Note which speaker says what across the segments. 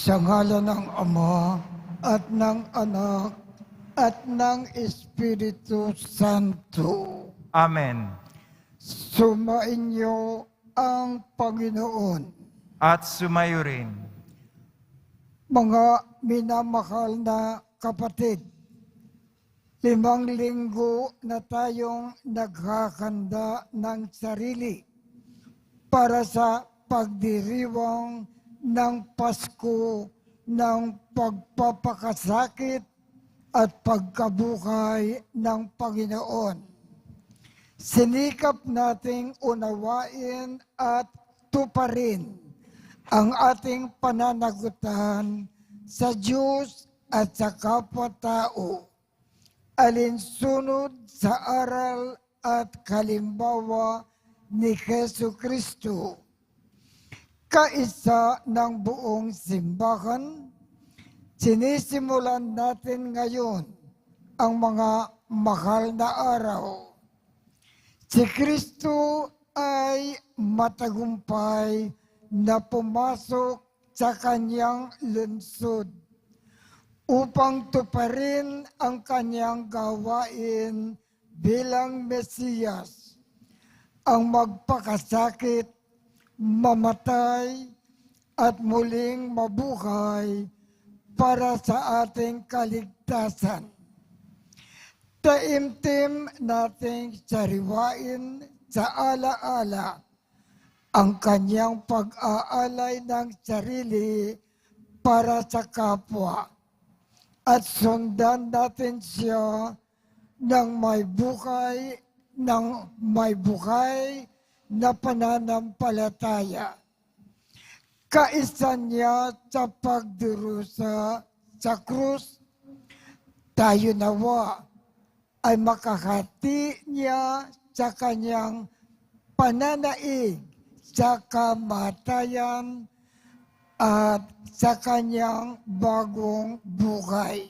Speaker 1: Sa ngalan ng Ama at ng Anak at ng Espiritu Santo.
Speaker 2: Amen.
Speaker 1: Sumainyo ang Panginoon.
Speaker 2: At sumayo rin.
Speaker 1: Mga minamahal na kapatid, 5 linggo na tayong naghahanda ng sarili para sa pagdiriwang ng Pasko ng pagpapakasakit at pagkabuhay ng Panginoon. Sinikap nating unawain at tuparin ang ating pananagutan sa Diyos at sa kapwa-tao, alinsunod sa aral at kalimbawa ni Jesucristo. Kaisa ng buong simbahan, sinisimulan natin ngayon ang mga mahal na araw. Si Kristo ay matagumpay na pumasok sa kanyang lungsod upang tuparin ang kanyang gawain bilang Mesiyas, ang magpakasakit, mamatay at muling mabuhay para sa ating kaligtasan. Taimtim nating sariwain sa alaala ang kanyang pag-aalay ng sarili para sa kapwa at sundan natin siya ng may buhay na pananampalataya. Kaisa niya sa pagdurusa sa krus, tayo nawa ay makahati niya sa kanyang pananaig sa kamatayan at sa kanyang bagong buhay.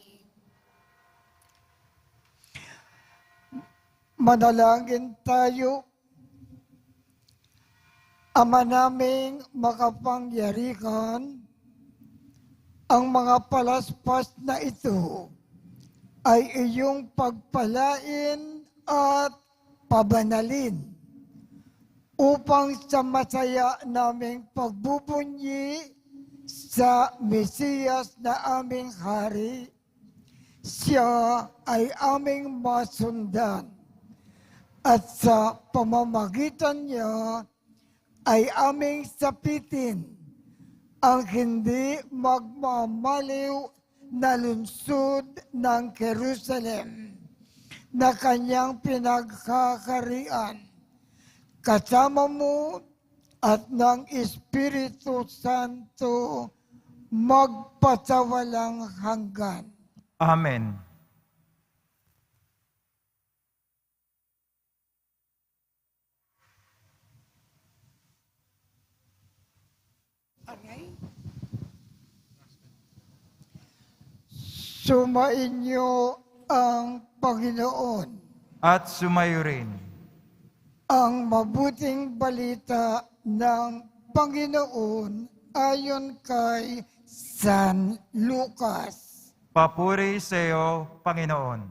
Speaker 1: Manalangin tayo. Ama naming makapangyarihan, ang mga palaspas na ito ay iyong pagpalain at pabanalin upang sa masaya naming pagbubunyi sa Mesiyas na aming hari, siya ay aming masundan at sa pamamagitan niya ay aming sapitin ang hindi magmamaliw na lungsod ng Jerusalem na kanyang pinagkakarian, kasama mo at ng Espiritu Santo magpasawalang hanggan.
Speaker 2: Amen.
Speaker 1: Sumainyo ang Panginoon.
Speaker 2: At sumayo rin.
Speaker 1: Ang mabuting balita ng Panginoon ayon kay San Lucas.
Speaker 2: Papuri sa iyo, Panginoon.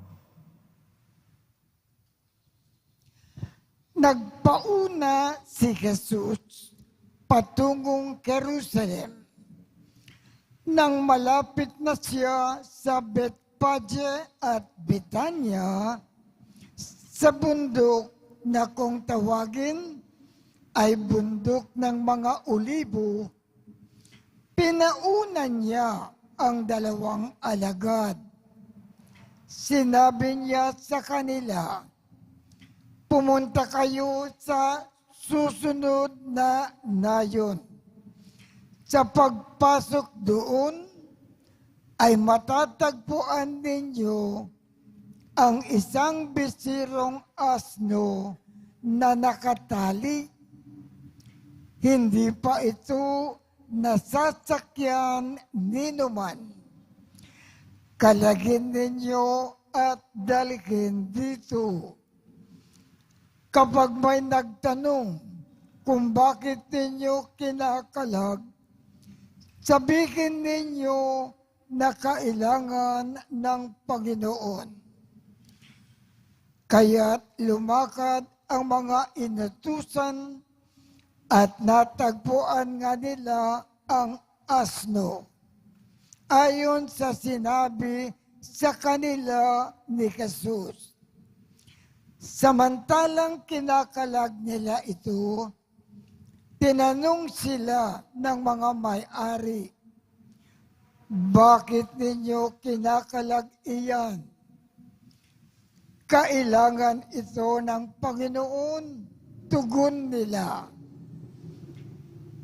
Speaker 1: Nagpauna si Jesus patungong Jerusalem. Nang malapit na siya sa Betpage at Betania, sa bundok na kung tawagin ay bundok ng mga olibo, pinauna niya ang 2 alagad. Sinabi niya sa kanila, pumunta kayo sa susunod na nayon. Sa pagpasok doon ay matatagpuan ninyo ang isang bisirong asno na nakatali. Hindi pa ito nasasakyan ninuman. Kalagin ninyo at dalhin dito. Kapag may nagtanong kung bakit ninyo kinakalag, Sabihin ninyo na kailangan ng Panginoon. Kaya't lumakad ang mga inutusan at natagpuan nga nila ang asno. Ayon sa sinabi sa kanila ni Jesus. Samantalang kinakalag nila ito, tinanong sila ng mga may-ari, bakit ninyo kinakalag iyan? Kailangan ito ng Panginoon, tugon nila.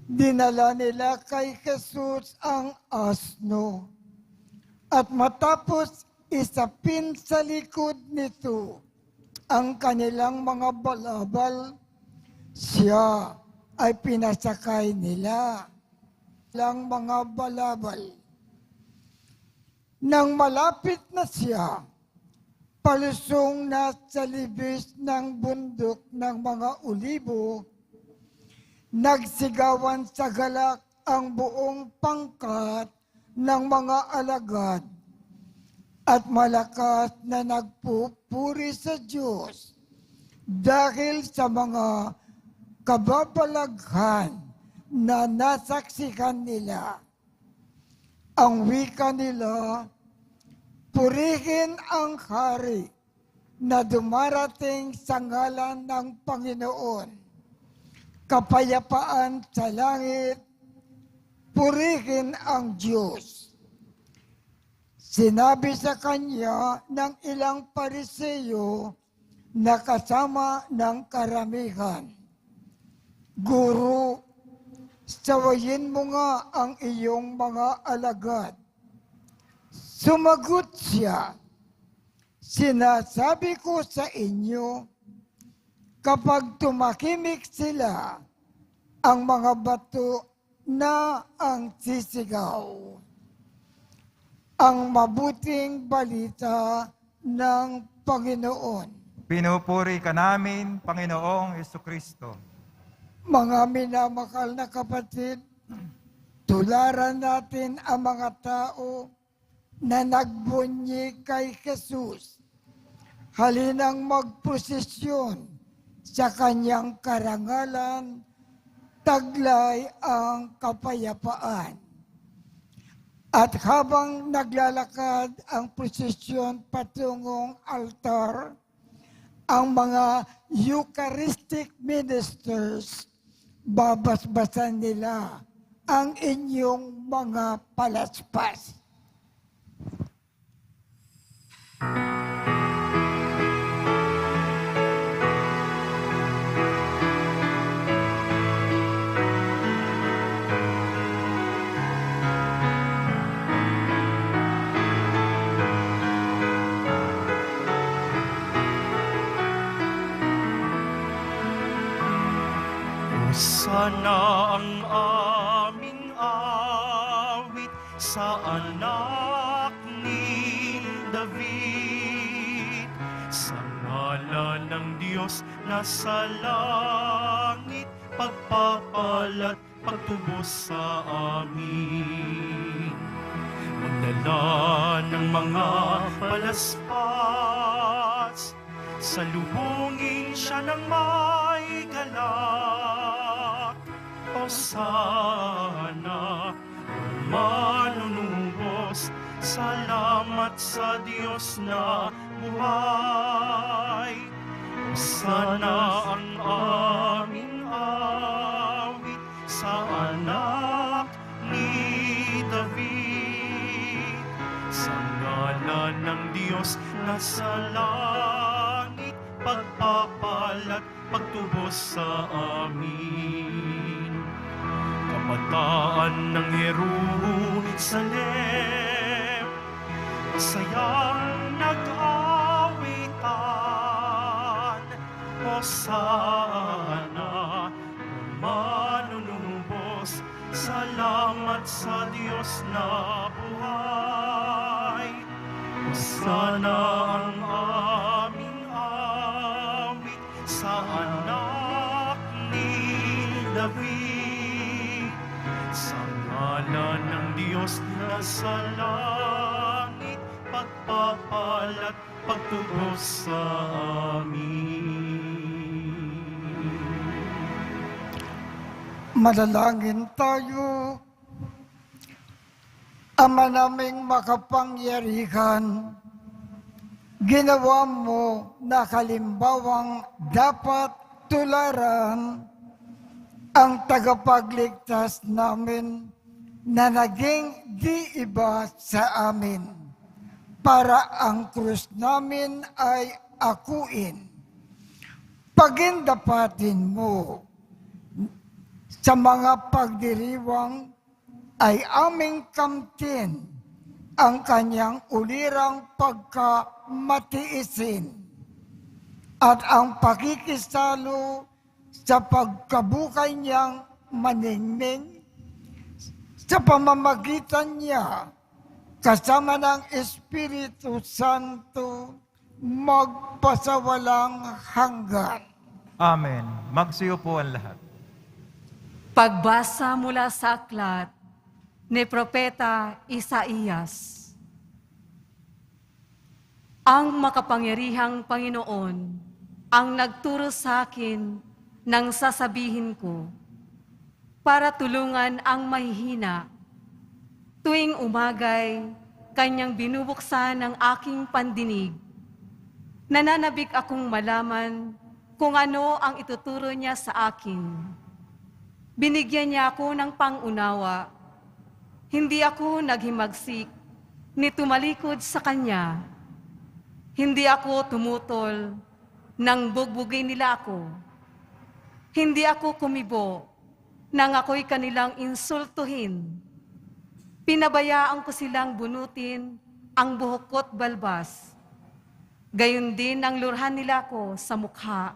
Speaker 1: Dinala nila kay Jesus ang asno at matapos isapin sa likod nito ang kanilang mga balabal, siya ay pinasakay nila lang mga balabal. Nang malapit na siya, palusong na sa libis ng bundok ng mga ulibo, nagsigawan sa galak ang buong pangkat ng mga alagad at malakas na nagpupuri sa Diyos dahil sa mga kababalaghan na nasaksikan nila. Ang wika nila, purihin ang hari na dumarating sa ngalan ng Panginoon. Kapayapaan sa langit, purihin ang Diyos. Sinabi sa kanya ng ilang Pariseo na kasama ng karamihan, Guru, sawayin mo nga ang iyong mga alagad. Sumagot siya, sinasabi ko sa inyo, kapag tumakimik sila, ang mga bato na ang sisigaw. Ang mabuting balita ng Panginoon.
Speaker 2: Pinupuri ka namin, Panginoong Jesucristo.
Speaker 1: Mga minamahal na kapatid, tularan natin ang mga tao na nagbunyi kay Jesus. Halinang magprosesyon sa kanyang karangalan, taglay ang kapayapaan. At habang naglalakad ang prosesyon patungong altar, ang mga Eucharistic ministers, babasbasan nila ang inyong mga palaspas.
Speaker 3: Sana ang aming awit sa anak ni David, sa ngalan ng Diyos na sa langit, pagpapalat, pagtubos sa amin. Magdala ng mga palaspas, salubungin siya ng may galak. O sana manunubos, salamat sa Diyos na buhay. O sana ang aming awit sa anak ni David, sa ngalan ng Diyos na sa langit, pagpapalat, pagtubos sa amin. Kabataan ng Jerusalem, masayang nag-awitan. Hosana, manunubos, salamat sa Diyos na buhay. Hosana ang aming awit sa anak ni David, sa Ngalan ng Diyos na sa langit, pagpapalat, pagtubos sa amin.
Speaker 1: Manalangin tayo. Ama naming makapangyarihan, ginawa mo na kalimbawang dapat tularan ang tagapagligtas namin na naging di iba sa amin para ang krus namin ay akuin. Pagindapatin mo sa mga pagdiriwang ay aming kamtin ang kanyang ulirang pagkamatiisin at ang pakikisalo sa pagkabukay niyang maningning sa pamamagitan niya kasama ng Espiritu Santo magpasawalang hanggan.
Speaker 2: Amen. Magsiyo po ang lahat.
Speaker 4: Pagbasa mula sa aklat ni Propeta Isaías. Ang makapangyarihang Panginoon ang nagturo sa akin nang sasabihin ko, para tulungan ang mahihina. Tuwing umagay, kanyang binubuksan ang aking pandinig. Nananabik akong malaman kung ano ang ituturo niya sa akin. Binigyan niya ako ng pangunawa. Hindi ako naghimagsik ni tumalikod sa kanya. Hindi ako tumutol nang bugbugin nila ako. Hindi ako kumibo nang ako'y kanilang insultuhin. Pinabayaan ko silang bunutin ang buhok ko't balbas. Gayon din ang lurhan nila ko sa mukha.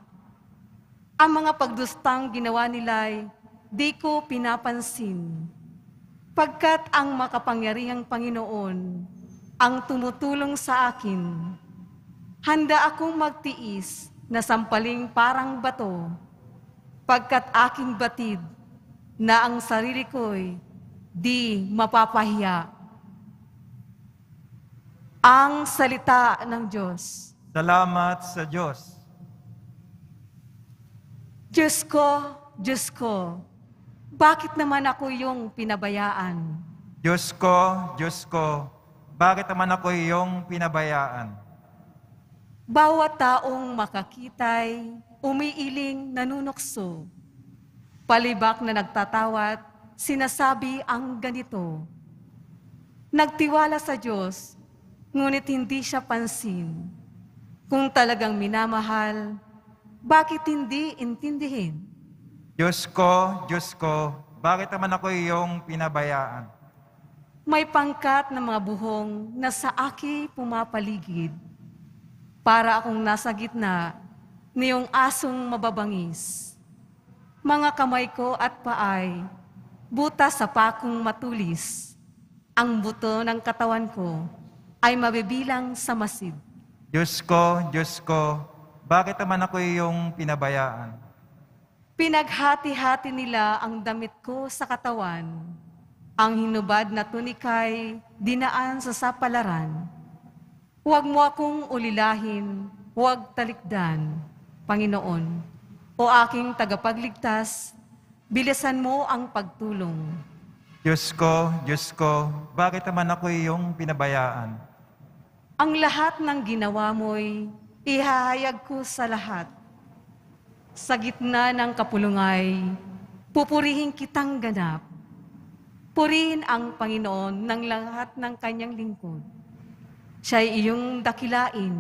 Speaker 4: Ang mga pagdustang ginawa nila'y di ko pinapansin. Pagkat ang makapangyarihang Panginoon ang tumutulong sa akin, handa akong magtiis na sampaling parang bato, pagkat aking batid na ang sarili ko'y di mapapahiya. Ang salita ng Diyos.
Speaker 2: Salamat sa Diyos.
Speaker 4: Diyos ko, bakit naman ako yung pinabayaan?
Speaker 2: Diyos ko, bakit naman ako iyong pinabayaan?
Speaker 4: Bawat taong makakitay, umiiling nanunukso. Palibak na nagtatawat, sinasabi ang ganito. Nagtiwala sa Diyos, ngunit hindi siya pansin. Kung talagang minamahal, bakit hindi intindihin?
Speaker 2: Diyos ko, bakit naman ako iyong pinabayaan?
Speaker 4: May pangkat ng mga buhong na sa aki pumapaligid. Para akong nasa gitna niyong asong mababangis. Mga kamay ko at paay, butas sa pakong matulis. Ang buto ng katawan ko ay mabibilang sa masid.
Speaker 2: Diyos ko, bakit naman ako iyong pinabayaan?
Speaker 4: Pinaghati-hati nila ang damit ko sa katawan. Ang hinubad na tunikay dinaan sa sapalaran. Huwag mo akong ulilahin, huwag talikdan, Panginoon. O aking tagapagligtas, bilisan mo ang pagtulong.
Speaker 2: Diyos ko, bakit naman ako iyong pinabayaan?
Speaker 4: Ang lahat ng ginawa mo'y ihahayag ko sa lahat. Sa gitna ng kapulungay, pupurihin kitang ganap. Purihin ang Panginoon ng lahat ng kanyang lingkod. Siya'y iyong dakilain,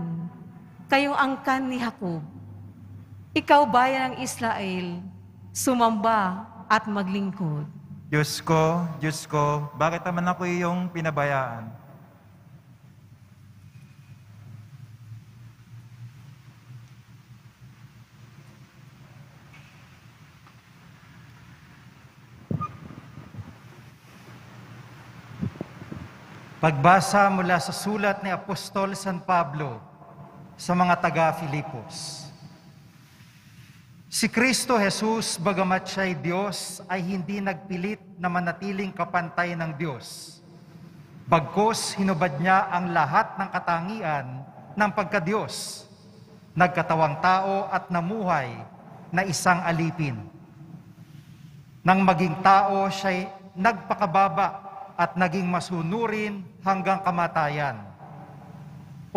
Speaker 4: kayong angkan ni Jacob. Ikaw bayan ng Israel, sumamba at maglingkod.
Speaker 2: Diyos ko, bakit naman ako iyong pinabayaan?
Speaker 5: Pagbasa mula sa sulat ni Apostol San Pablo sa mga taga-Filipos. Si Kristo Jesus, bagamat siya'y Diyos, ay hindi nagpilit na manatiling kapantay ng Diyos. Bagkus hinubad niya ang lahat ng katangian ng pagkadiyos, nagkatawang tao at namuhay na isang alipin. Nang maging tao, siya'y nagpakababa at naging masunurin hanggang kamatayan.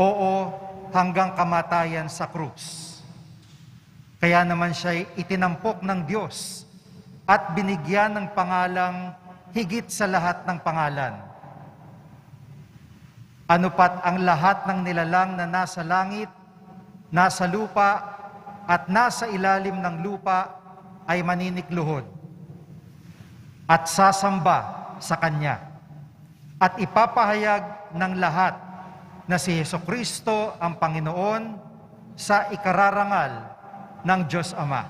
Speaker 5: Oo, hanggang kamatayan sa krus. Kaya naman siya'y itinampok ng Diyos at binigyan ng pangalang higit sa lahat ng pangalan. Ano pat ang lahat ng nilalang na nasa langit, nasa lupa, at nasa ilalim ng lupa ay maninikluhod at sasamba sa Kanya at ipapahayag ng lahat na si Jesucristo ang Panginoon sa ikararangal ng Diyos Ama.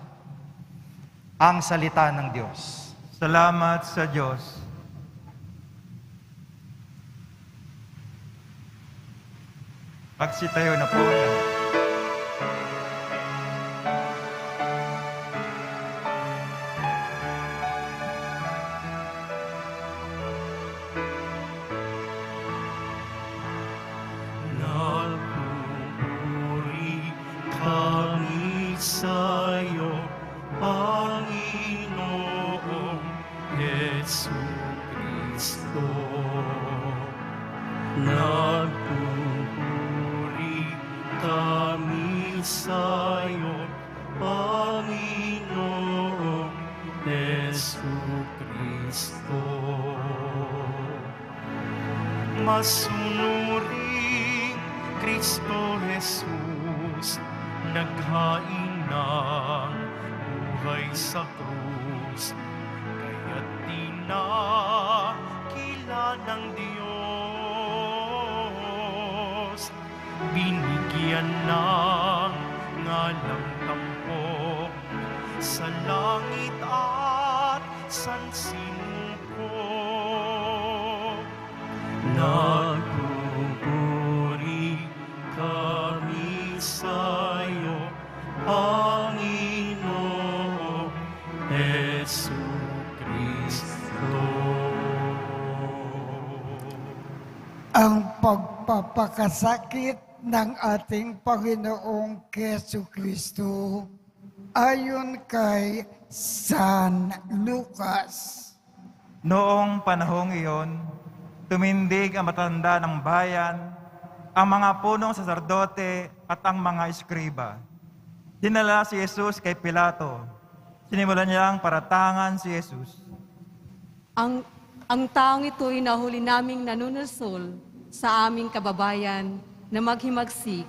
Speaker 5: Ang salita ng Diyos.
Speaker 2: Salamat sa Diyos. Pagsitayo na po.
Speaker 3: Nagpupuri kami sa'yo, Panginoong Jesucristo. Nagpupuri kami sa'yo, Panginoong Jesucristo. Masunuring Kristo Jesus, naghain ng buhay sa krus, kaya't tinakila ng Diyos, binigyan ng ngalang tampok sa langit at sansinuko. Nagpupuri kami sa'yo, Panginoong Jesucristo.
Speaker 1: Ang pagpapakasakit ng ating Panginoong Jesucristo ayon kay San Lucas.
Speaker 2: Noong panahong iyon, tumindig ang matanda ng bayan, ang mga punong saserdote at ang mga eskriba. Dinala si Jesus kay Pilato. Sinimulan niyang paratangan si Jesus.
Speaker 4: Ang taong ito'y nahuli naming nanunusol sa aming kababayan na maghimagsik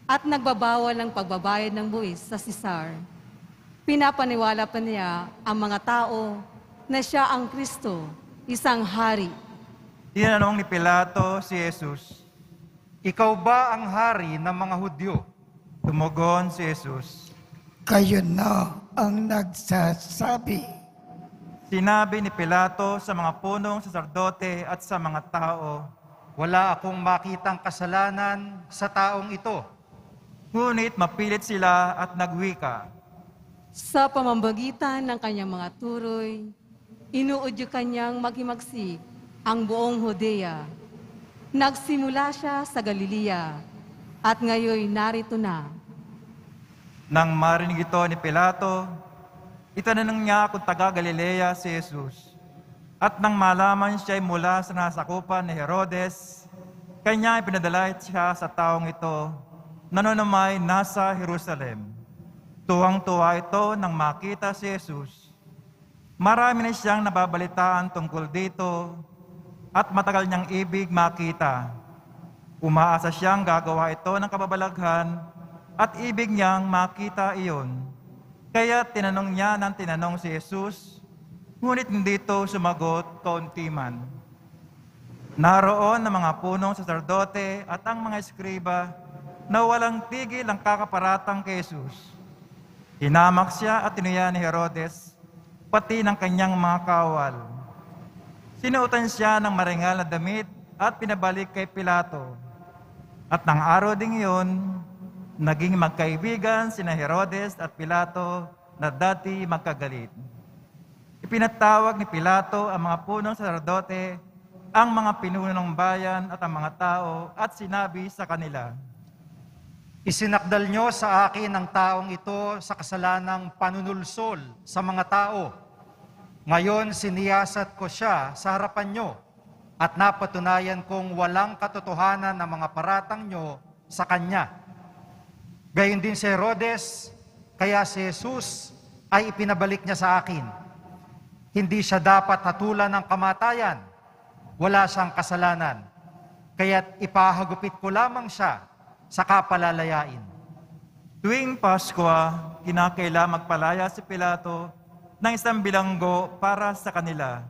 Speaker 4: at nagbabawal ng pagbabayad ng buwis sa Sisar. Pinapaniwala pa niya ang mga tao na siya ang Kristo, isang hari.
Speaker 2: Tinanong ni Pilato si Jesus.
Speaker 5: Ikaw ba ang hari ng mga Hudyo?
Speaker 2: Tumugon si Jesus.
Speaker 1: Kayo na ang nagsasabi.
Speaker 2: Sinabi ni Pilato sa mga punong saserdote at sa mga tao,
Speaker 5: Wala akong makitang kasalanan sa taong ito.
Speaker 2: ngunit mapilit sila at nagwika.
Speaker 4: Sa pamamagitan ng kanyang mga turoy, inuudyo kanyang maghimagsik ang buong Judea. Nagsimula siya sa Galilea at ngayon narito na.
Speaker 2: Nang marinig ito ni Pilato, itanong niya kung taga Galilea si Jesus. At nang malaman siya'y mula sa nasakupan ni Herodes, kanya ipinadala siya sa taong ito na noon namay nasa Jerusalem. Tuwang-tuwa ito nang makita si Jesus. Marami na siyang nababalitaan tungkol dito at matagal niyang ibig makita. Umaasa siyang gagawa ito ng kababalaghan at ibig niyang makita iyon. Kaya tinanong niya ng tinanong si Jesus, ngunit hindi ito sumagot kaunti man. Naroon ang mga punong saserdote at ang mga eskriba na walang tigil ang kakaparatang kay Jesus. Hinamak siya at tinuya ni Herodes, pati ng kanyang mga kawal. Sinuotan siya ng maringal na damit at pinabalik kay Pilato. At ng araw ding iyon, naging magkaibigan sina Herodes at Pilato na dati magkagalit. Ipinatawag ni Pilato ang mga punong sacerdote, ang mga pinuno ng bayan at ang mga tao at sinabi sa kanila,
Speaker 5: Isinakdal nyo sa akin ang taong ito sa kasalanang panunulsol sa mga tao. Ngayon siniyasat ko siya sa harapan nyo at napatunayan kong walang katotohanan ng mga paratang nyo sa kanya. Gayon din si Herodes, kaya si Jesus ay ipinabalik niya sa akin. Hindi siya dapat hatulan ng kamatayan. Wala siyang kasalanan. Kaya't ipahagupit ko lamang siya sa kapalalayain.
Speaker 2: tuwing Pasko, kinakailangan magpalaya si Pilato ng isang bilanggo para sa kanila.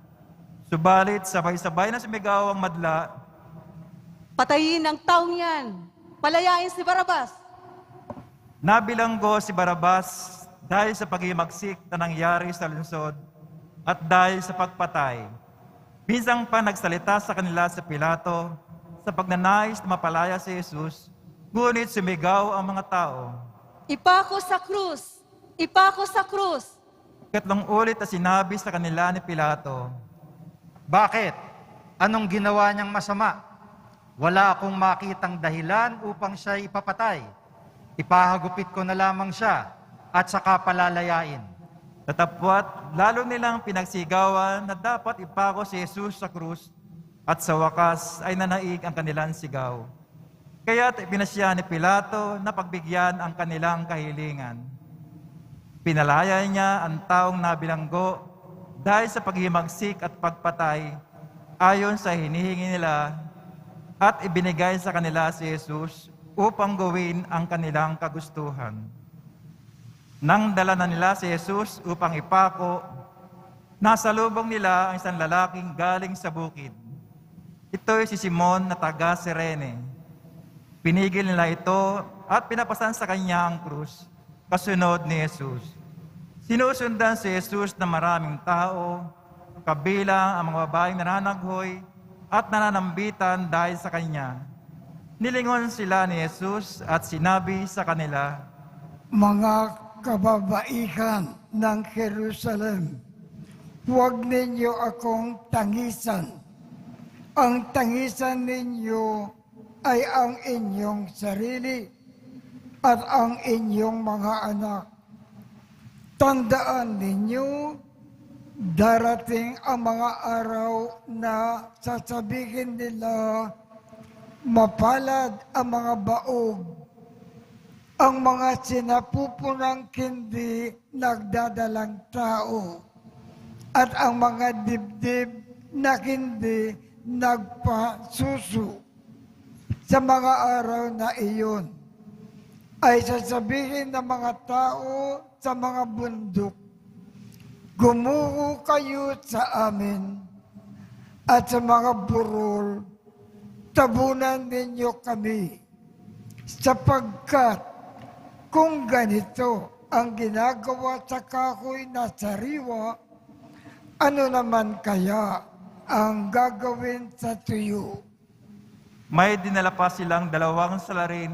Speaker 2: Subalit sabay-sabay na sumigaw ang madla,
Speaker 4: Patayin ang taong yan. Palayain si Barabas.
Speaker 2: nabilanggo si Barabas dahil sa paghimagsik na nangyari sa lungsod at dahil sa pagpatay. Binsang pa nagsalita sa kanila si Pilato sa pagnanais na mapalaya si Jesus, ngunit sumigaw ang mga tao.
Speaker 4: Ipako sa krus! Ipako sa krus!
Speaker 2: Ikatlong ulit na sinabi sa kanila ni Pilato,
Speaker 5: Bakit? Anong ginawa niyang masama? Wala akong makitang dahilan upang siya ipapatay. Ipahagupit ko na lamang siya at saka palalayain.
Speaker 2: Tatapwat, lalo nilang pinagsigawan na dapat ipako si Jesus sa krus at sa wakas ay nanaig ang kanilang sigaw. Kaya't pinasya ni Pilato na pagbigyan ang kanilang kahilingan. Pinalaya niya ang taong nabilanggo dahil sa paghimagsik at pagpatay ayon sa hinihingi nila at ibinigay sa kanila si Jesus upang gawin ang kanilang kagustuhan. Nang dala na nila si Jesus upang ipako, nasa lubong nila ang isang lalaking galing sa bukid. Ito'y si Simon na taga Cirene. Pinigil nila ito at pinapasan sa kanya ang krus, kasunod ni Jesus. Sinusundan si Jesus ng maraming tao, kabilang ang mga babaeng nananaghoy at nananambitan dahil sa kanya. Nilingon sila ni Jesus at sinabi sa kanila,
Speaker 1: Mga kababaihan ng Jerusalem, huwag ninyo akong tangisan. Ang tangisan ninyo ay ang inyong sarili at ang inyong mga anak. Tandaan ninyo, darating ang mga araw na sasabihin nila, mapalad ang mga baog, ang mga sinapupunang hindi nagdadalang tao, at ang mga dibdib na hindi nagpasuso. Sa mga araw na iyon, ay sasabihin ng mga tao sa mga bundok, gumuho kayo sa amin, at sa mga burol, tabunan ninyo kami, sapagkat kung ganito ang ginagawa sa kahoy na sariwa, ano naman kaya ang gagawin sa tuyo?
Speaker 2: may dinala pa silang 2 salarin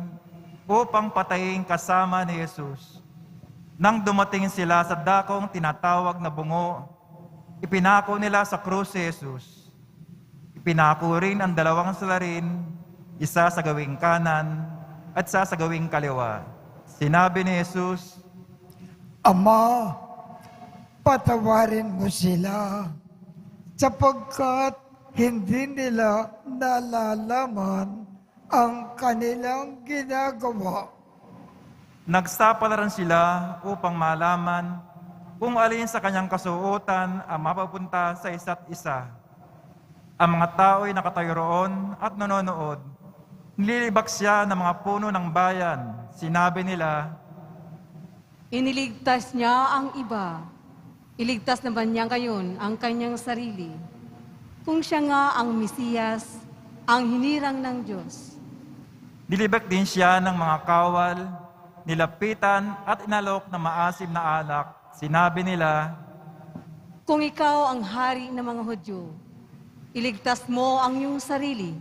Speaker 2: upang patayin kasama ni Jesus. Nang dumating sila sa dakong tinatawag na bungo, ipinako nila sa krus si Jesus. Ipinako rin ang 2 salarin, isa sa gawing kanan at isa sa gawing kaliwa. Sinabi ni Jesus,
Speaker 1: Ama, patawarin mo sila, sapagkat hindi nila nalalaman ang kanilang ginagawa.
Speaker 2: nagsapalaran sila upang malaman kung alin sa kanyang kasuotan ang mapapunta sa isa't isa. Ang mga tao'y nakatayo roon at nanonood. Nililibak siya ng mga puno ng bayan. Sinabi nila,
Speaker 4: Iniligtas niya ang iba. Iligtas naman niya ngayon ang kanyang sarili. Kung siya nga ang Mesiyas, ang hinirang ng Diyos.
Speaker 2: nilibak din siya ng mga kawal, nilapitan at inalok ng maasim na alak. Sinabi nila,
Speaker 4: Kung ikaw ang hari ng mga Hudyo, iligtas mo ang iyong sarili.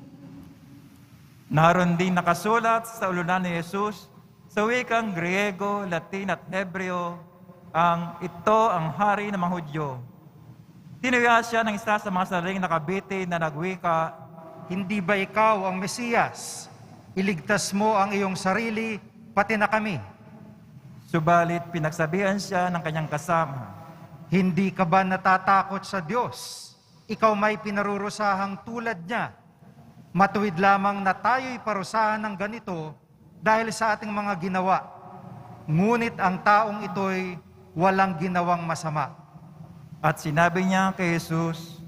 Speaker 2: naroon din nakasulat sa ulunan ni Jesus sa wikang Griego, Latin at Hebreo, ito ang hari ng mga Hudyo. Tinuya siya ng isa sa mga salaring nakabiti na nagwika,
Speaker 5: Hindi ba ikaw ang Mesiyas? Iligtas mo ang iyong sarili, pati na kami.
Speaker 2: subalit pinagsabihan siya ng kanyang kasama.
Speaker 5: Hindi ka ba natatakot sa Diyos? Ikaw may pinarurusahang tulad niya. Matuwid lamang na tayo'y parusahan ng ganito dahil sa ating mga ginawa. Ngunit ang taong ito'y walang ginawang masama.
Speaker 2: At sinabi niya kay Jesus,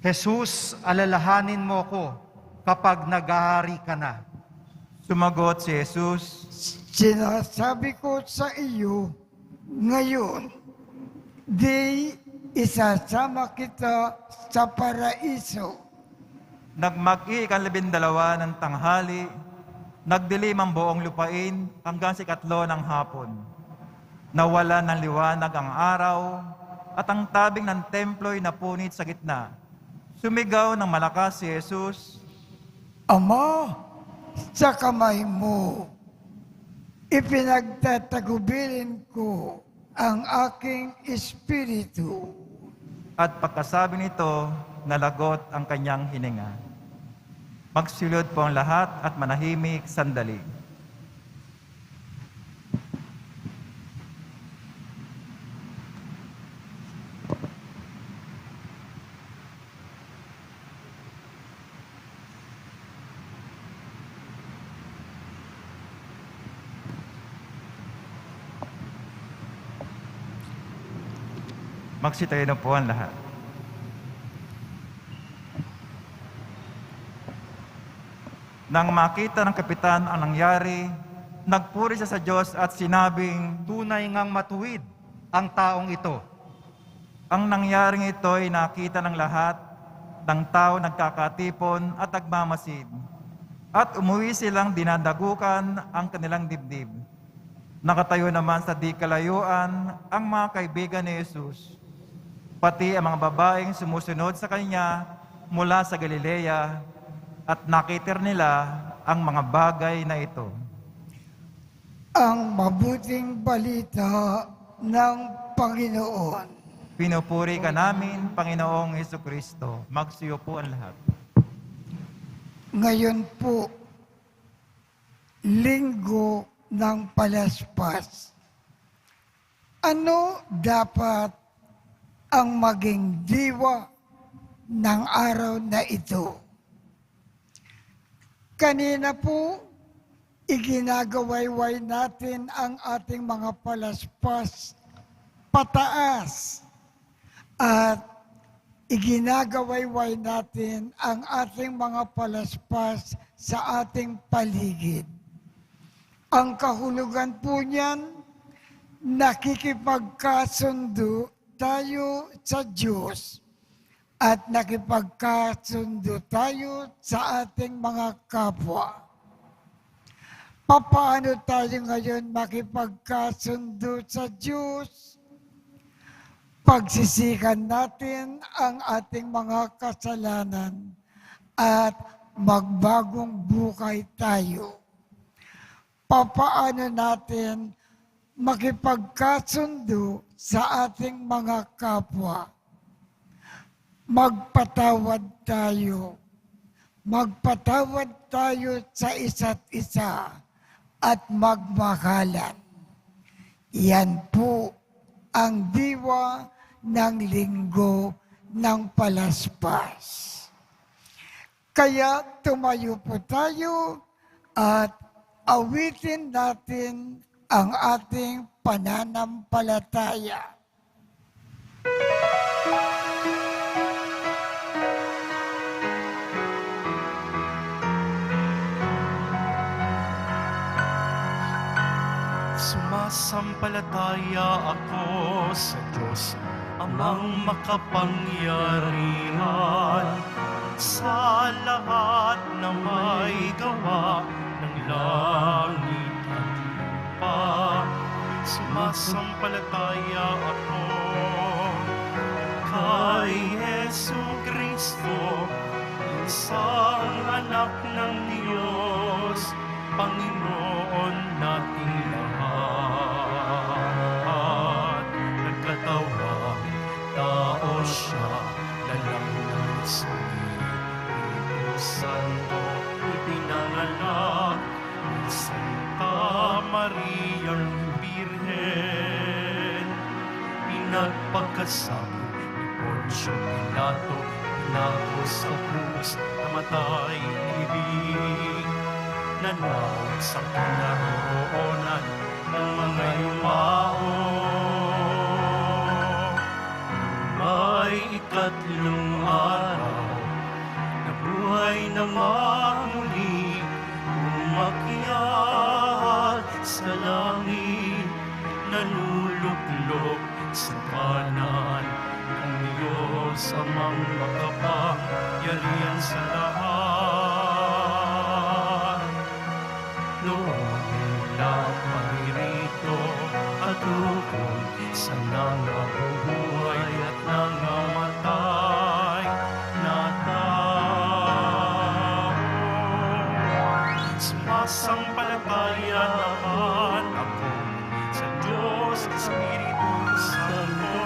Speaker 5: Jesus, alalahanin mo ko kapag naghahari ka na.
Speaker 2: sumagot si Jesus,
Speaker 1: Sinasabi ko sa iyo ngayon, di isasama kita sa paraiso.
Speaker 2: nagmag-i ika-12 ng tanghali, nagdilim ang buong lupain hanggang sikatlo ng hapon. Nawala ng liwanag ang araw at ang tabing ng templo'y napunit sa gitna. Sumigaw ng malakas si Jesus,
Speaker 1: Ama, sa kamay mo, ipinagtatagubilin ko ang aking espiritu.
Speaker 2: at pagkasabi nito, nalagot ang kanyang hininga. Magsilod po ang lahat at manahimik sandali. Magsitayo na po ang lahat. Nang makita ng kapitan ang nangyari, nagpuri siya sa Diyos at sinabing,
Speaker 5: Tunay ngang matuwid ang taong ito.
Speaker 2: ang nangyaring ito ay nakita ng lahat ng tao nagkakatipon at nagmamasid. At umuwi silang dinadagukan ang kanilang dibdib. Nakatayo naman sa di kalayuan ang mga kaibigan ni Jesus, pati ang mga babaeng sumusunod sa Kanya mula sa Galilea, at nakitir nila ang mga bagay na ito.
Speaker 1: Ang mabuting balita ng Panginoon.
Speaker 2: Pinupuri ka namin, Panginoong Hesukristo. Magsiyo po ang lahat.
Speaker 1: Ngayon po, Linggo ng Palaspas. Ano dapat ang maging diwa ng araw na ito? Kanina po, iginagawayway natin ang ating mga palaspas pataas at iginagawayway natin ang ating mga palaspas sa ating paligid. Ang kahulugan po niyan, nakikipagkasundo tayo sa Diyos at nakipagkasundo tayo sa ating mga kapwa. Paano tayo ngayon makipagkasundo sa Diyos? Pagsisikan natin ang ating mga kasalanan at magbagong buhay tayo. Paano natin makipagkasundo sa ating mga kapwa? Magpatawad tayo. Magpatawad tayo sa isa't isa at magmahalan. Yan po ang diwa ng Linggo ng Palaspas. Kaya tumayo po tayo at awitin natin ang ating pananampalataya.
Speaker 3: Sumasampalataya ako sa Diyos, Amang makapangyarihan, sa lahat na may gawa ng langit at lupa. Sumasampalataya ako kay Jesucristo, isang anak ng Diyos, Panginoon nating lahat. Nagkatawang tao siya, anak ni Santa Mariang Birhen. Pinagpagkasama ni Poncio Pilato, pinako sa krus, namatay ibig. Nanawag sa kinaroroonan ng mga yumao. May ikatlong araw, nabuhay na muli, umakyat sa langit, nanuluklok sa kanan ng Diyos Amang makapangyarihan sa lahat. Noong mula paririto at hukom sa nangabubuhay at nangamatay na tao. Sumasampalataya naman ako sa Diyos Espiritu Santo,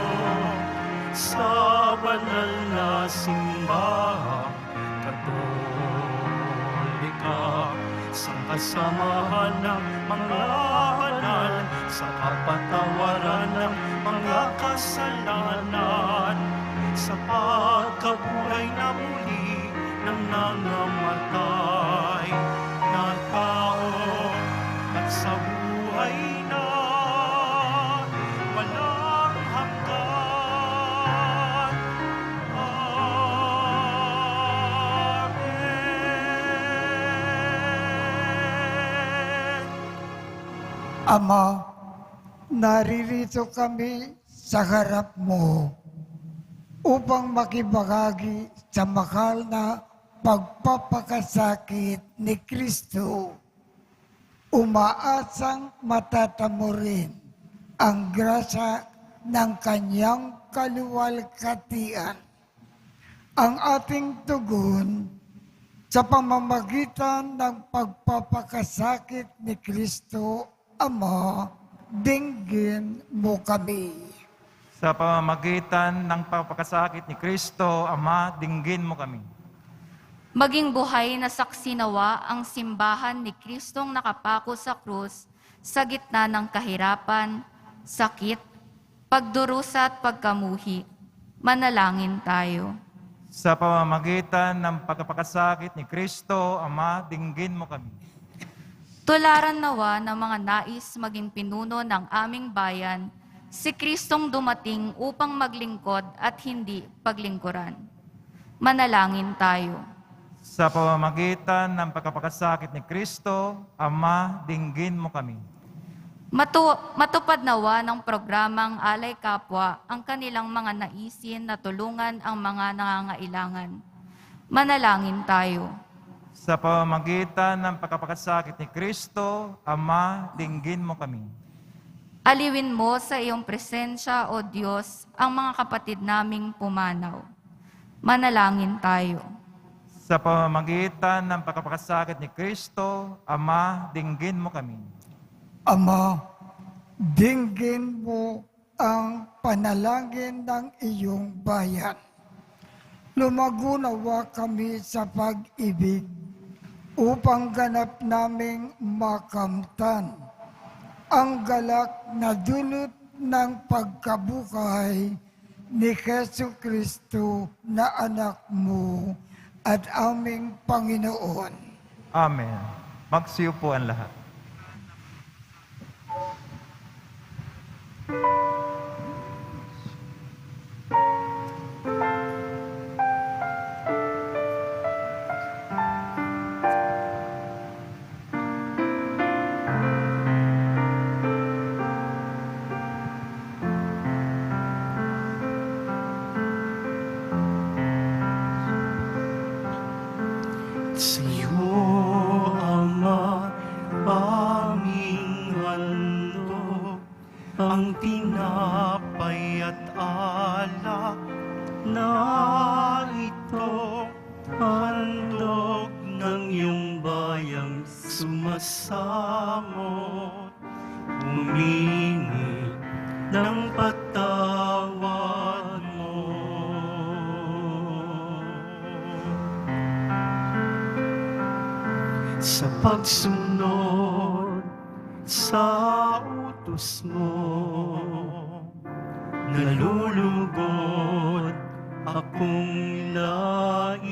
Speaker 3: sa banal na simbahan Katolika, sa kasamahan ng mga banal, sa kapatawaran ng mga kasalanan, sa pagkabuhay na muli ng nangamatay na tao, at sa buhay na walang hanggan. Amen.
Speaker 1: Ama, naririto kami sa harap mo upang makibahagi sa mahal na pagpapakasakit ni Kristo. Umaasang matatamo rin ang grasya ng kanyang kaluwalhatian. Ang ating tugon sa pamamagitan ng pagpapakasakit ni Kristo, Ama, dinggin mo kami.
Speaker 2: Sa pamamagitan ng pagpapakasakit ni Kristo, Ama, dinggin mo kami.
Speaker 6: Maging buhay na saksi nawa ang simbahan ni Kristong nakapako sa krus sa gitna ng kahirapan, sakit, pagdurusa at pagkamuhi. Manalangin tayo.
Speaker 2: Sa pamamagitan ng pagpapakasakit ni Kristo, Ama, dinggin mo kami.
Speaker 6: Tularan nawa ng mga nais maging pinuno ng aming bayan, si Kristong dumating upang maglingkod at hindi paglingkuran. Manalangin tayo.
Speaker 2: Sa pamamagitan ng pagpapakasakit ni Kristo, Ama, dinggin mo kami.
Speaker 6: Matupad nawa ng programang Alay Kapwa ang kanilang mga naisin na tulungan ang mga nangangailangan. Manalangin tayo.
Speaker 2: Sa pamamagitan ng pagpapakasakit ni Kristo, Ama, dinggin mo kami.
Speaker 6: Aliwin mo sa iyong presensya, O Diyos, ang mga kapatid naming pumanaw. Manalangin tayo.
Speaker 2: Sa pamamagitan ng pagpapakasakit ni Kristo, Ama, dinggin mo kami.
Speaker 1: Ama, dinggin mo ang panalangin ng iyong bayan. Lumago nawa kami sa pag-ibig upang ganap naming makamtan ang galak na dulot ng pagkabuhay ni Jesu Kristo na anak mo at aming Panginoon.
Speaker 2: Amen. Magsiupo ang lahat.
Speaker 3: Sa iyo, Ama, aming handog, ang tinapay at alak na ito, handog ng iyong bayang sumasamot, humingi ng patawad mo. sa pagsunod sa utos mo. Nalulugod akong nais,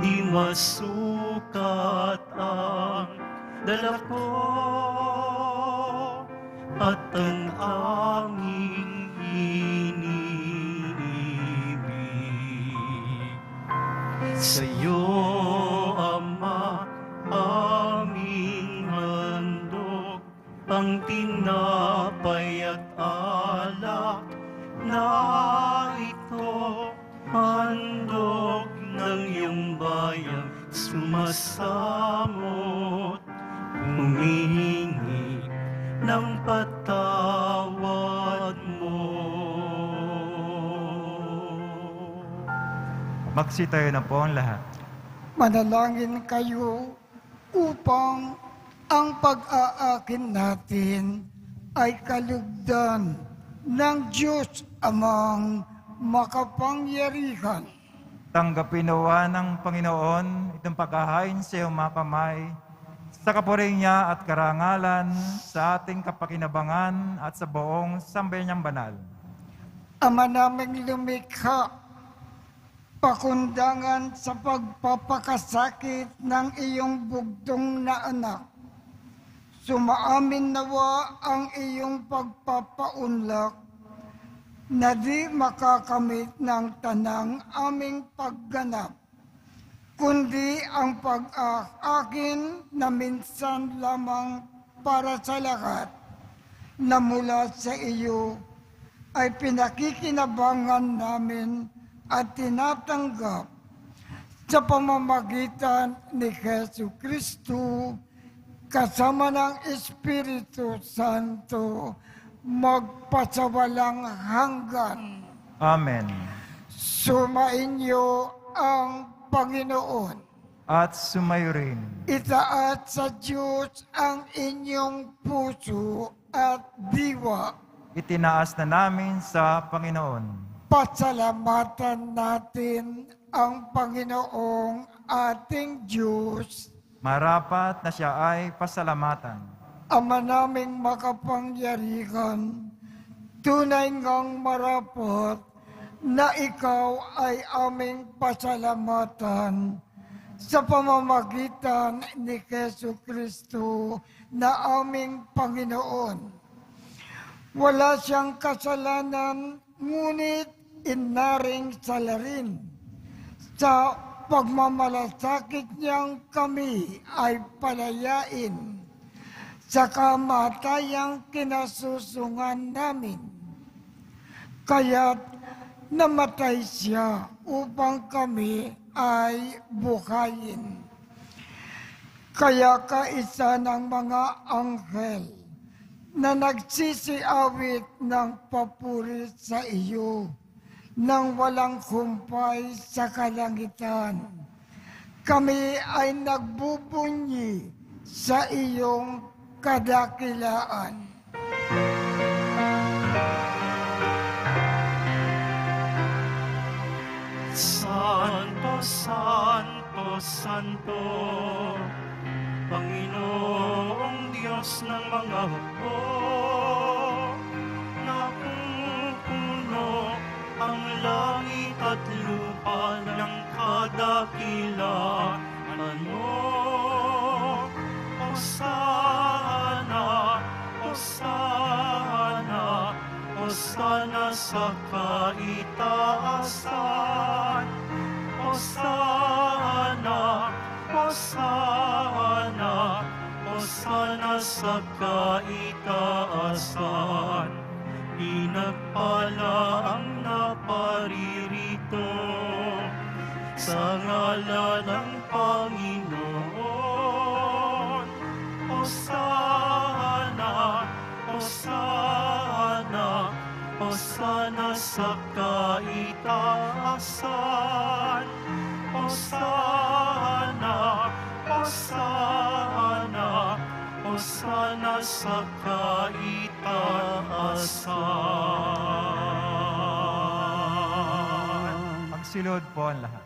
Speaker 3: di masukat ang dala ko at ang aming iniibig. Sa'yo, Ama, aming handog ang tinapay at alak na ito, handog ng iyong bayang sumasamot, humihingi ng patawad mo.
Speaker 2: Magsitayo na po ang lahat.
Speaker 1: Manalangin kayo upang ang pag-aakin natin ay kalugdan ng Diyos Amang makapangyarihan.
Speaker 2: Tanggapin nawa ng Panginoon itong paghahain sa iyong mga kamay, sa kapurihan niya at karangalan, sa ating kapakinabangan at sa buong sambayan niyang banal.
Speaker 1: Ama naming lumikha, pakundangan sa pagpapakasakit ng iyong bugtong na anak. Sumaamin nawa ang iyong pagpapaunlak na di makakamit ng tanang aming pagganap, kundi ang pag-akin na minsan lamang para sa lahat na mula sa iyo ay pinakikinabangan namin at tinatanggap sa pamamagitan ni Jesu Kristo kasama ng Espiritu Santo magpasawalang hanggan.
Speaker 2: Amen.
Speaker 1: Sumainyo ang Panginoon.
Speaker 2: At sumayo rin.
Speaker 1: Itaat sa Diyos ang inyong puso at diwa.
Speaker 2: Itinaas na namin sa Panginoon.
Speaker 1: Pasalamatan natin ang Panginoong ating Diyos.
Speaker 2: Marapat na siya ay pasalamatan.
Speaker 1: Ama naming makapangyarihan, tunay ngang marapat na ikaw ay aming pasalamatan sa pamamagitan ni Jesu Kristo na aming Panginoon. Wala siyang kasalanan, ngunit inaring salarin. Sa pagmamalasakit niyang kami ay palayain sa kamatayang kinasusungan namin. Kaya't namatay siya upang kami ay buhayin. Kaya kaisa ng mga anghel na nagsisiawit ng papuri sa iyo nang walang humpay sa kalangitan, kami ay nagbubunyi sa iyong kadakilaan.
Speaker 3: Santo, Santo, Santo, Panginoong Diyos ng mga hukbo, napupuno ang langit at lupa ng kadakilaan. Hosana, Hosana, Hosana sa kaitaasan. Hosana, Hosana, Hosana sa kaitaasan. Pinagpala ang naparirito sa ngalan ng Panginoon. Hosana, Hosana, Hosana sa kaitaasan. Hosana, Hosana, Hosana sa kaitaasan.
Speaker 2: Magsilod po ang lahat.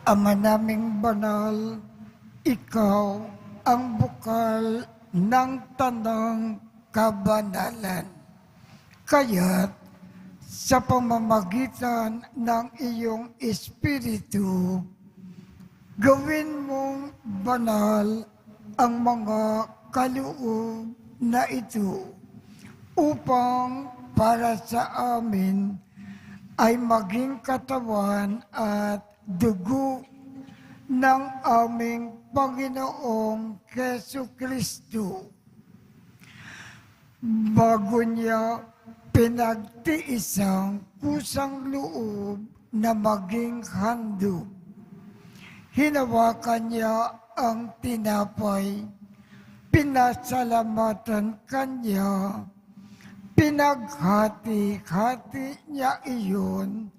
Speaker 1: Ama naming banal, ikaw ang bukal ng tanang kabanalan. Kaya't sa pamamagitan ng iyong Espiritu, gawin mong banal ang mga kaloob na ito upang para sa amin ay maging katawan at dugo ng aming Panginoong Jesucristo. Bago niya pinagtiisang kusang loob na maging handog, hinawakan niya ang tinapay, pinasalamatan kanya, pinaghati-hati niya iyon,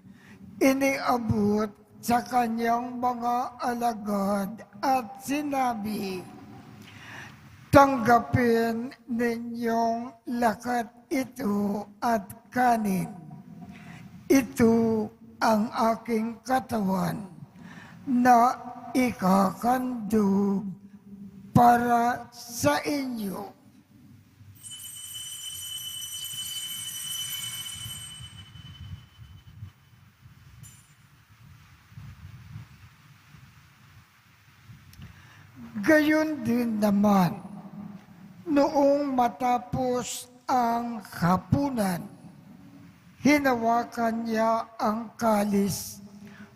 Speaker 1: iniabot sa kanyang mga alagad at sinabi, "Tanggapin ninyong lakat ito at kanin. Ito ang aking katawan na ikakandog para sa inyo." Gayon din naman, noong matapos ang hapunan, hinawakan niya ang kalis,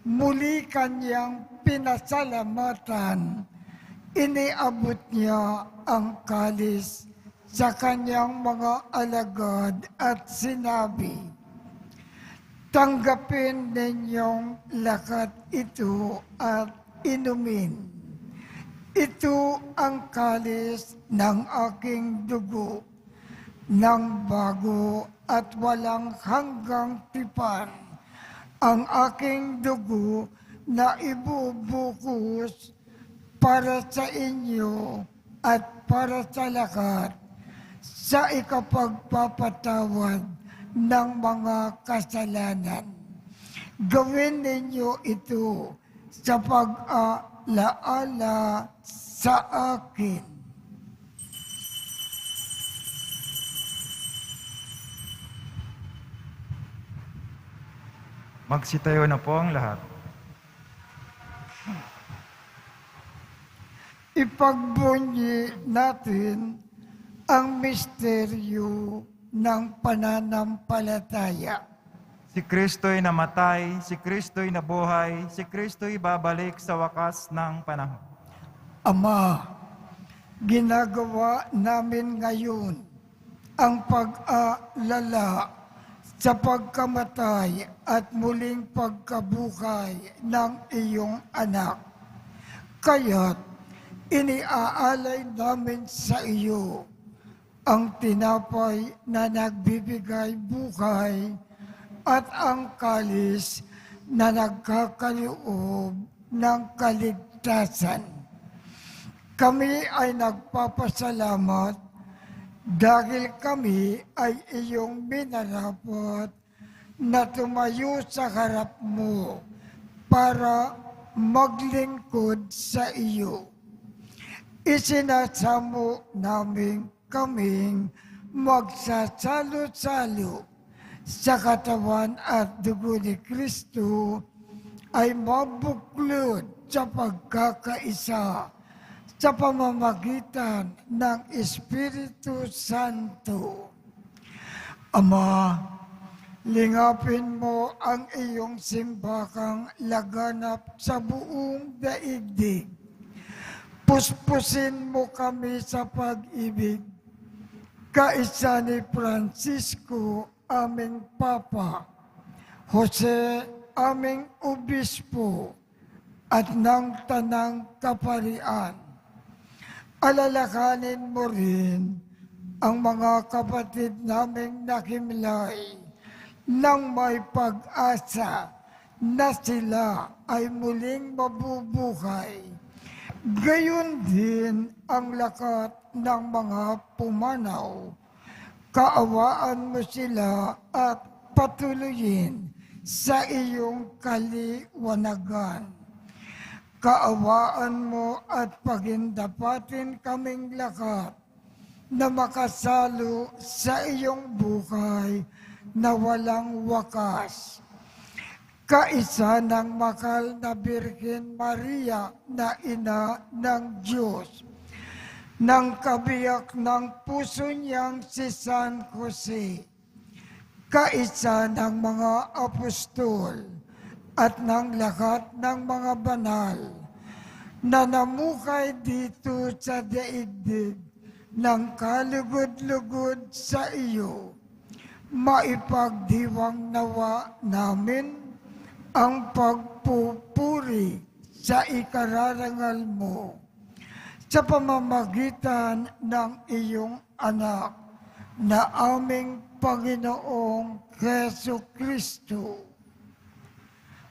Speaker 1: muli kanyang pinasalamatan, iniabot niya ang kalis sa kanyang mga alagad at sinabi, "Tanggapin ninyong lakat ito at inumin. Ito ang kalis ng aking dugo, ng bago at walang hanggang tipan, ang aking dugo na ibubukus para sa inyo at para sa lahat sa ikapagpapatawad ng mga kasalanan. Gawin ninyo ito sa pag-alaala sa akin."
Speaker 2: Magsitayo na po ang lahat.
Speaker 1: Ipagbunyi natin ang misteryo ng pananampalataya.
Speaker 2: Si Kristo'y namatay, si Kristo'y nabuhay, si Kristo'y babalik sa wakas ng panahon.
Speaker 1: Ama, ginagawa namin ngayon ang pag-aalala sa pagkamatay at muling pagkabuhay ng iyong anak. Kaya't iniaalay namin sa iyo ang tinapay na nagbibigay buhay at ang kalis na nagkakaloob ng kaligtasan. Kami ay nagpapasalamat dahil kami ay iyong minarapat na tumayo sa harap mo para maglingkod sa iyo. Isinasamo namin kaming magsasalo-salo sa katawan at dugo ni Kristo ay mabuklod sa pagkakaisa sa pamamagitan ng Espiritu Santo. Ama, lingapin mo ang iyong simbakang laganap sa buong daigdig. Puspusin mo kami sa pag-ibig, kaisa ni Francisco, aming Papa, Jose, aming Obispo, at ng Tanang Kaparian. Alalakanin mo rin ang mga kapatid naming nakimlay nang may pag-asa na sila ay muling mabubuhay. Gayon din ang lakat ng mga pumanaw. Kaawaan mo sila at patuloyin sa iyong kaliwanagan. kaawaan mo at pagindapatin kaming lahat na makasalo sa iyong buhay na walang wakas. Kaisa ng mahal na Birhen Maria na ina ng Diyos, ng kabiyak ng puso niyang si San Jose, kaisa ng mga apostol at ng lahat ng mga banal na namuhay dito sa daigdig ng kalugod-lugod sa iyo, maipagdiwang nawa namin ang pagpupuri sa ikararangal mo sa pamamagitan ng iyong anak na aming Panginoong Heso Kristo.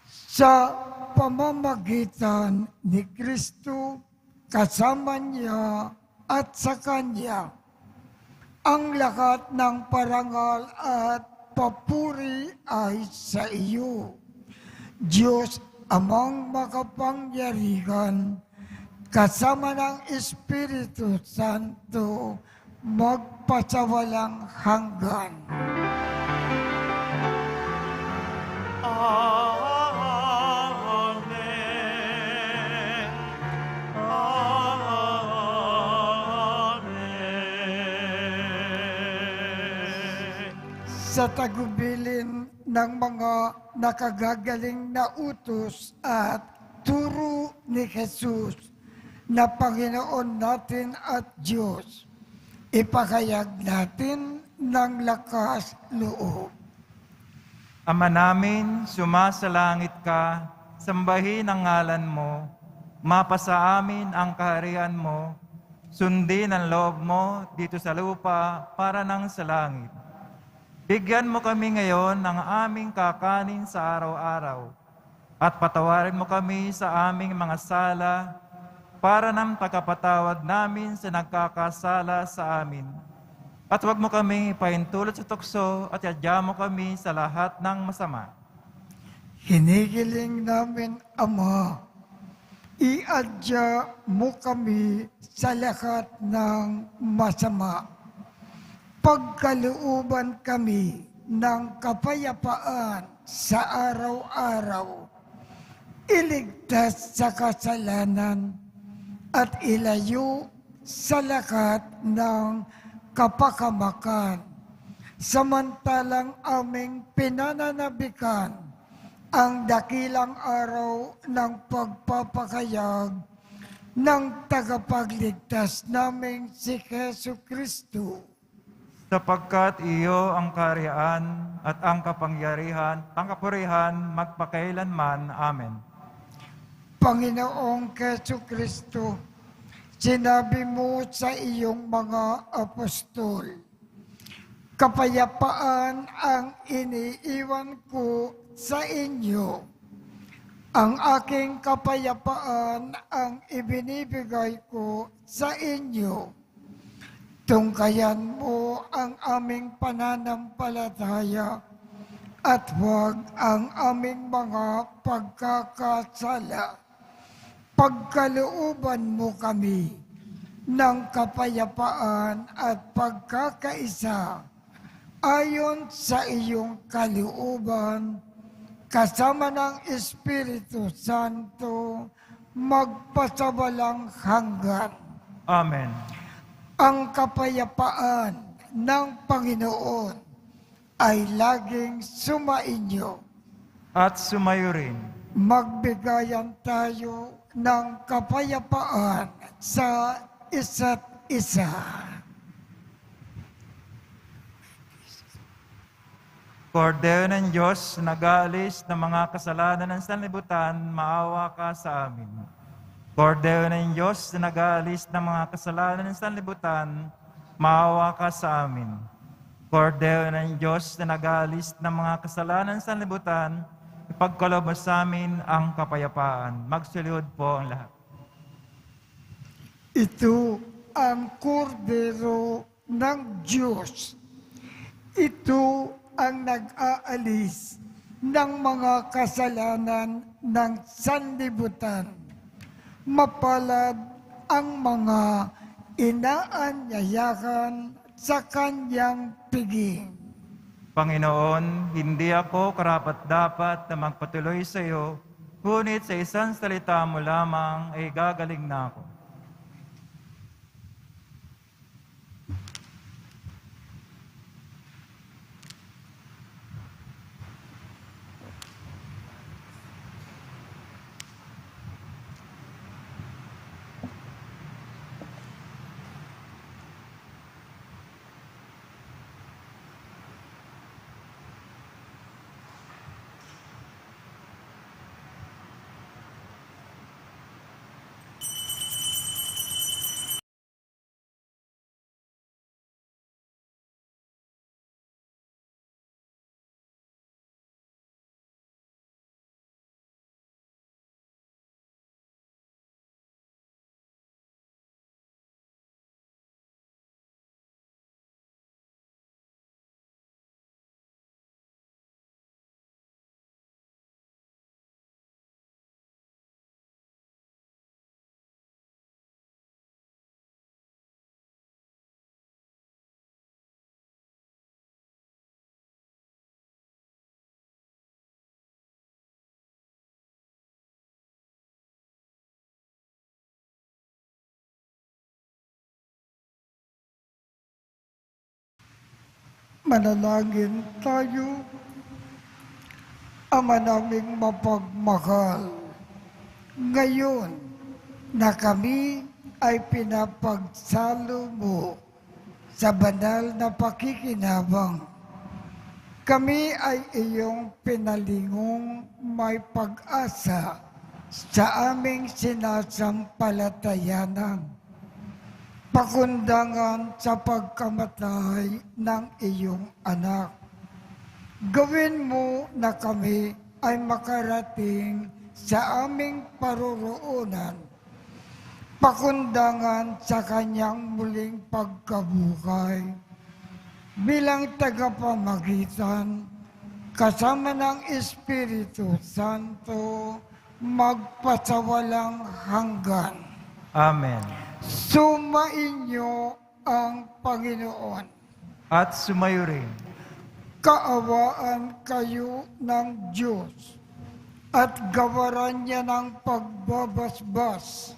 Speaker 1: Sa pamamagitan ni Kristo, kasama niya at sa Kanya, ang lahat ng parangal at papuri ay sa iyo, Diyos Amang makapangyarihan, kasama ng Espiritu Santo, magpasawalang hanggan.
Speaker 3: Amen. Amen.
Speaker 1: Sa tagubilin ng mga nakagagaling na utos at turo ni Jesus na Panginoon natin at Diyos, ipahayag natin ng lakas loob.
Speaker 2: Ama namin, sumasalangit ka, sambahin ang ngalan mo, mapasa amin ang kaharian mo, sundin ang loob mo dito sa lupa para nang sa langit. Bigyan mo kami ngayon ng aming kakanin sa araw-araw at patawarin mo kami sa aming mga sala para nang pagkapatawad namin sa nagkakasala sa amin. At huwag mo kami pahintulot sa tukso at yadya mo kami sa lahat ng masama.
Speaker 1: Hinihiling namin, Ama, iadya mo kami sa lahat ng masama. Pagkalooban kami ng kapayapaan sa araw-araw, iligtas sa kasalanan at ilayo sa lahat ng kapakamakan, samantalang aming pinananabikan ang dakilang araw ng pagpapakayag ng tagapagligtas naming si Jesu Kristo.
Speaker 2: Sapagkat iyo ang kaharian at ang kapangyarihan, ang kapurihan, magpakailanman. Amen.
Speaker 1: Panginoong Jesu Kristo, sinabi mo sa iyong mga apostol, kapayapaan ang iniiwan ko sa inyo. Ang aking kapayapaan ang ibinibigay ko sa inyo. Tungkayan mo ang aming pananampalataya at huwag ang aming mga pagkakasala. Pagkalooban mo kami ng kapayapaan at pagkakaisa ayon sa iyong kalooban, kasama ng Espiritu Santo, magpasawalang hanggan.
Speaker 2: Amen.
Speaker 1: Ang kapayapaan ng Panginoon ay laging sumainyo.
Speaker 2: At sumayo rin.
Speaker 1: Magbigayan tayo ng kapayapaan sa isa't isa.
Speaker 2: Kordero ng Diyos, nag-aalis ng mga kasalanan ng sanlibutan, maawa ka sa amin. Kordero ng Diyos, nag-aalis ng mga kasalanan ng sanlibutan, maawa ka sa amin. Kordero ng Diyos, na nag-aalis ng mga kasalanan ng sanlibutan, ipagkaloob mo sa amin ang kapayapaan. Magsulihod po ang lahat.
Speaker 1: Ito ang kordero ng Diyos. Ito ang nag-aalis ng mga kasalanan ng sanlibutan. Mapalad ang mga inaanyayahan sa kanyang piging.
Speaker 2: Panginoon, hindi ako karapat-dapat na magpatuloy sa iyo, ngunit sa isang salita mo lamang ay gagaling na ako.
Speaker 1: Manalangin tayo. Ama naming mapagmahal, ngayon na kami ay pinapagsalo mo sa banal na pakikinabang, kami ay iyong pinalingong may pag-asa sa aming sinasampalatayanan, pakundangan sa pagkamatay ng iyong anak. Gawin mo na kami ay makarating sa aming paroroonan, pakundangan sa kanyang muling pagkabuhay, bilang tagapamagitan, kasama ng Espiritu Santo, magpasawalang hanggan.
Speaker 2: Amen.
Speaker 1: Sumainyo ang Panginoon.
Speaker 2: At sumayo rin.
Speaker 1: Kaawaan kayo ng Diyos at gawaran niya ng pagbabasbas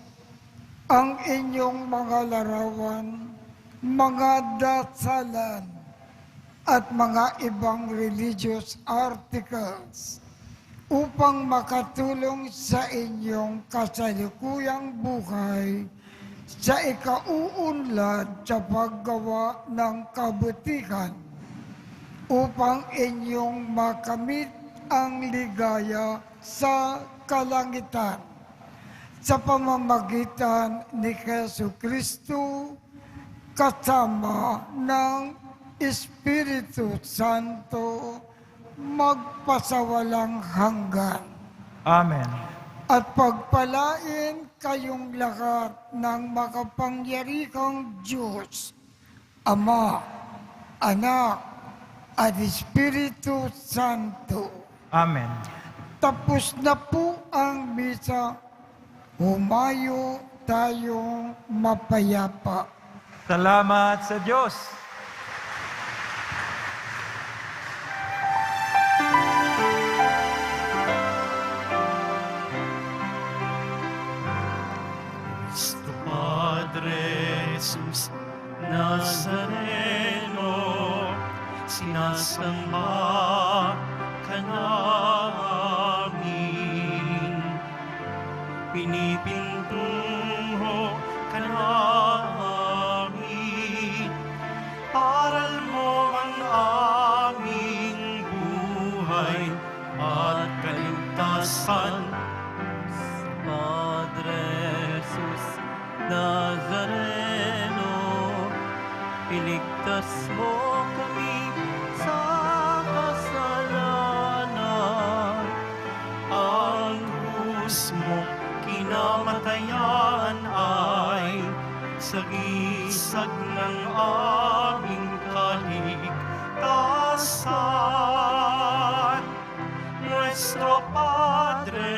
Speaker 1: ang inyong mga larawan, mga dasalan, at mga ibang religious articles upang makatulong sa inyong kasalukuyang buhay sa ikauunlad sa paggawa ng kabutihan, upang inyong makamit ang ligaya sa kalangitan sa pamamagitan ni Jesucristo kasama ng Espiritu Santo magpasawalang hanggan.
Speaker 2: Amen.
Speaker 1: At pagpalain kayong lahat ng makapangyarihang Diyos, Ama, Anak, at Espiritu Santo.
Speaker 2: Amen.
Speaker 1: Tapos na po ang misa. Humayo tayong mapayapa.
Speaker 2: Salamat sa Diyos.
Speaker 3: Cristo Padre Jesus Nazareno, sinasamba ka namin, pinipintuho ka namin, aral mo ang aming buhay at kaligtasan.
Speaker 7: Padre Jesus Nazareno, iligtas mo kami sa kasalanan.
Speaker 3: Ang krus mo kinamatayan ay sagisag ng aming kaligtasan. Nuestro Padre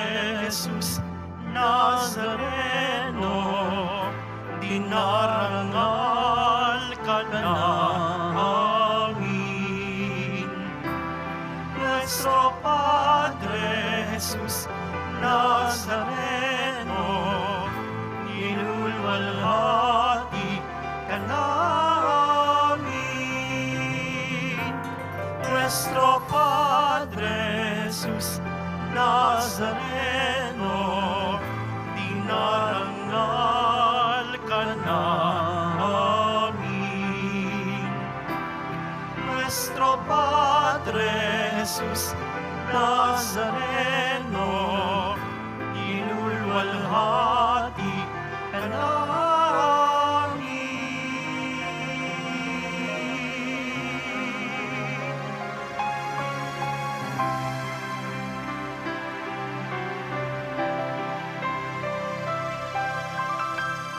Speaker 3: Jesus Nazareno, dinarangal ka namin. Nuestro Padre Jesus